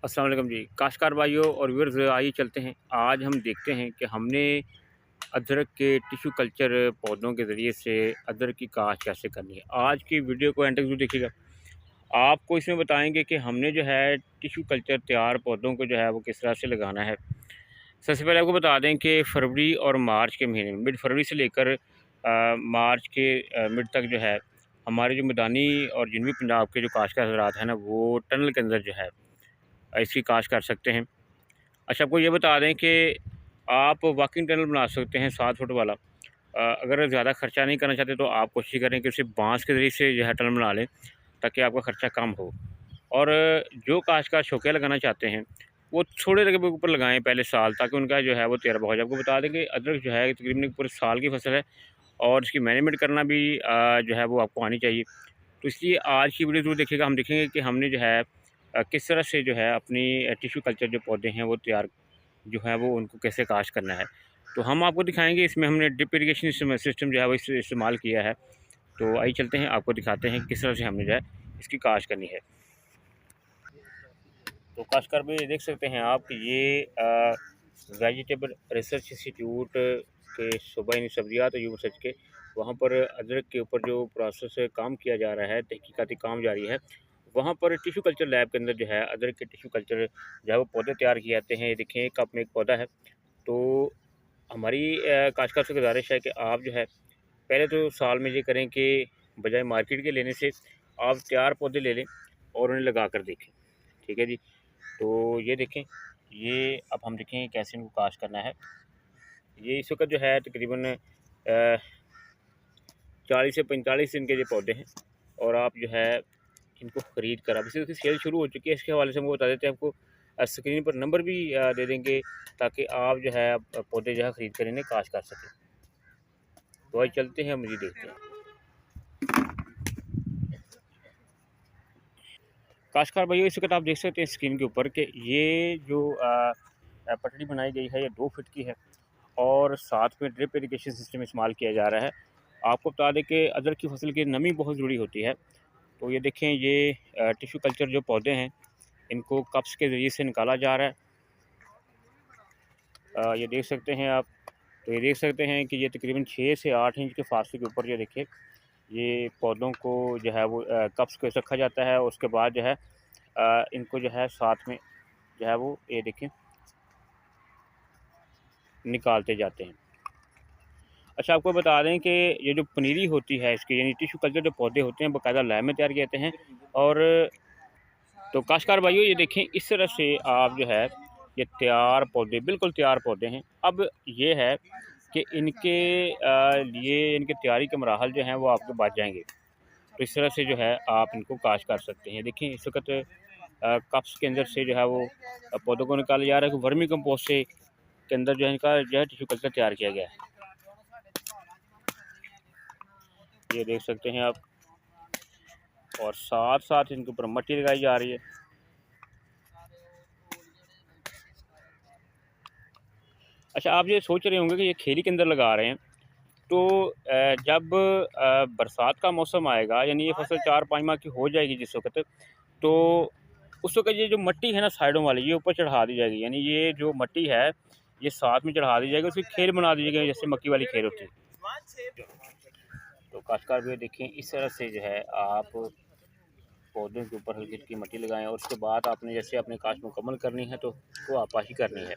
अस्सलाम वालेकुम जी, काश्तकार भाइयों और व्यूअर्स, आइए चलते हैं। आज हम देखते हैं कि हमने अदरक के टिश्यू कल्चर पौधों के ज़रिए से अदरक की काश्त कैसे करनी है। आज की वीडियो को एंड तक ज़रूर देखिएगा। आपको इसमें बताएंगे कि हमने जो है टिश्यू कल्चर तैयार पौधों को जो है वो किस तरह से लगाना है। सबसे पहले आपको बता दें कि फरवरी और मार्च के महीने में, मिड फरवरी से लेकर मार्च के मिड तक जो है हमारे जो मैदानी और जनूबी पंजाब के जो काश्तकार हज़रात हैं ना, वो टनल के अंदर जो है इसकी काश्त कर सकते हैं। अच्छा, आपको ये बता दें कि आप वॉकिंग टनल बना सकते हैं 7 फुट वाला। अगर ज़्यादा ख़र्चा नहीं करना चाहते तो आप कोशिश करें कि सिर्फ बांस के ज़रिए से जो है टनल बना लें, ताकि आपका ख़र्चा कम हो। और जो काश्तकार शौकिया लगाना चाहते हैं वो थोड़े रकबे के ऊपर लगाएं पहले साल, ताकि उनका जो है वो तजर्बा हो जाए। आपको बता दें कि अदरक जो है तकरीबन पूरे साल की फसल है, और इसकी मैनेजमेंट करना भी जो है वो आपको आनी चाहिए। तो इसलिए आज की वीडियो ज़रूर देखिएगा। हम देखेंगे कि हमने जो है किस तरह से जो है अपनी टिश्यू कल्चर जो पौधे हैं वो तैयार जो है वो उनको कैसे काश्त करना है। तो हम आपको दिखाएंगे, इसमें हमने ड्रिप इरीगेशन सिस्टम जो है वो इस्तेमाल किया है। तो आइए चलते हैं, आपको दिखाते हैं किस तरह से हमने जो है इसकी काश्त करनी है। तो काश्तकार भी देख सकते हैं आप कि ये वेजिटेबल रिसर्च इंस्टीट्यूट के सूबाई सब्जियात और यूनिवर्सिटी के वहाँ पर अदरक के ऊपर जो प्रोसेस काम किया जा रहा है, तहकीकाती काम जारी है। वहाँ पर टिश्यू कल्चर लैब के अंदर जो है अदरक के टिश्यू कल्चर जो है वो पौधे तैयार किए जाते हैं। ये देखें, एक कप में एक पौधा है। तो हमारी काश्तकार से गुजारिश है कि आप जो है पहले तो साल में ये करें कि बजाय मार्केट के लेने से आप तैयार पौधे ले लें और उन्हें लगा कर देखें। ठीक है जी। तो ये देखें, ये अब हम देखें कैसे इनको काश्त करना है। ये इस वक्त जो है तकरीबन 40 से 45 दिन के ये पौधे हैं, और आप जो है इनको ख़रीद कर, अब इसकी सेल शुरू हो चुकी है। इसके हवाले से हम बता देते हैं आपको, स्क्रीन पर नंबर भी दे देंगे, ताकि आप जो है पौधे जो है ख़रीद कर इन्हें काश्त कर सकें। तो आज चलते हैं, मुझे देखते हैं। काश्तकार भाइयों, इस वक्त आप देख सकते हैं स्क्रीन के ऊपर कि ये जो पटड़ी बनाई गई है ये 2 फीट की है, और साथ में ड्रिप इरीगेशन सिस्टम इस्तेमाल किया जा रहा है। आपको बता दें कि अदरक की फसल की नमी बहुत ज़रूरी होती है। तो ये देखें, ये टिश्यू कल्चर जो पौधे हैं इनको कप्स के ज़रिए से निकाला जा रहा है। ये देख सकते हैं आप। तो ये देख सकते हैं कि ये तकरीबन 6 से 8 इंच के फासले के ऊपर ये देखिए, ये पौधों को जो है वो कप्स को रखा जाता है। उसके बाद जो है इनको जो है साथ में जो है वो ये देखें निकालते जाते हैं। अच्छा, आपको बता दें कि ये जो पनीरी होती है इसकी, यानी टिश्यू कल्चर जो पौधे होते हैं बाकायदा लैब में तैयार किए जाते हैं। और तो काश्तकार भाइयों, ये देखें, इस तरह से आप जो है ये तैयार पौधे, बिल्कुल तैयार पौधे हैं। अब ये है कि इनके लिए इनके तैयारी के मराहल जो हैं वो आपके बच जाएंगे। तो इस तरह से जो है आप इनको काश्त कर सकते हैं। देखें, इस वक्त कप्स के अंदर से जो है वो पौधों को निकाला जा रहा है कि वर्मी कंपोस्ट से के अंदर जो है इनका जो है टिश्यू कल्चर तैयार किया गया है। ये देख सकते हैं आप, और साथ साथ इनके ऊपर मट्टी लगाई जा रही है। अच्छा, आप ये सोच रहे होंगे कि ये खेरी के अंदर लगा रहे हैं। तो जब बरसात का मौसम आएगा, यानी ये फसल 4-5 माह की हो जाएगी जिस वक्त, तो उस वक्त ये जो मट्टी है ना साइडों वाली, ये ऊपर चढ़ा दी जाएगी। यानी ये जो मट्टी है ये साथ में चढ़ा दी जाएगी, उसकी खेर बना दी जाएगी, जैसे मक्की वाली खेर होती है। तो काश्तकार भी देखें, इस तरह से जो है आप पौधों के ऊपर हल्की हल्की मट्टी लगाएं, और उसके बाद आपने जैसे अपने काश्त मुकम्मल करनी है तो वो आपाशी करनी है।